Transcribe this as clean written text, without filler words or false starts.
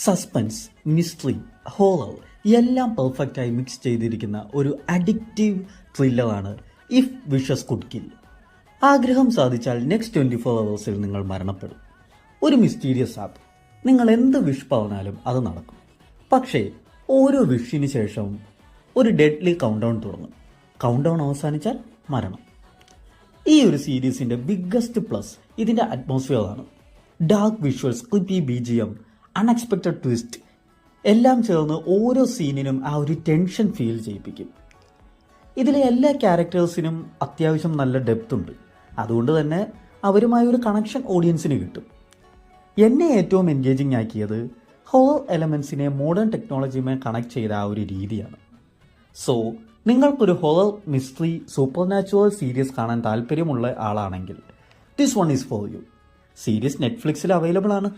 Suspense, mystery, horror എല്ലാം പെർഫെക്റ്റായി mix ചെയ്തിരിക്കുന്ന ഒരു അഡിക്റ്റീവ് ത്രില്ലറാണ് ഇഫ് വിഷസ് കുഡ് കിൽ. ആഗ്രഹം സാധിച്ചാൽ നെക്സ്റ്റ് 24 hours നിങ്ങൾ മരണപ്പെടും. ഒരു മിസ്റ്റീരിയസ് ആപ്പ്. നിങ്ങൾ എന്ത് വിഷ് പറഞ്ഞാലും അത് നടക്കും. പക്ഷേ ഓരോ വിഷിന് ശേഷവും ഒരു ഡെഡ്ലി കൗണ്ട് ഡൗൺ തുടങ്ങും. കൗണ്ട് ഡൗൺ അവസാനിച്ചാൽ മരണം. ഈ ഒരു സീരീസിന്റെ ബിഗ്ഗസ്റ്റ് പ്ലസ് ഇതിന്റെ അറ്റ്മോസ്ഫിയർ ആണ്. Dark visuals, creepy BGM, unexpected twist എല്ലാം ചേർന്ന് ഓരോ സീനിനും ആ ഒരു ടെൻഷൻ ഫീൽ ചെയ്യിപ്പിക്കും. ഇതിലെ എല്ലാ ക്യാരക്ടേഴ്സിനും അത്യാവശ്യം നല്ല ഡെപ്ത് ഉണ്ട്. അതുകൊണ്ട് തന്നെ അവരുമായി ഒരു കണക്ഷൻ ഓഡിയൻസിന് കിട്ടും. എന്നെ ഏറ്റവും എൻഗേജിങ് ആക്കിയത് ഹൊറർ എലമെൻസിനെ മോഡേൺ ടെക്നോളജിയുമായി കണക്ട് ചെയ്ത ആ ഒരു രീതിയാണ്. സോ നിങ്ങൾക്കൊരു horror, mystery, supernatural series കാണാൻ താല്പര്യമുള്ള ആളാണെങ്കിൽ this one is for you. Series നെറ്റ്ഫ്ലിക്സിൽ അവൈലബിൾ ആണ്.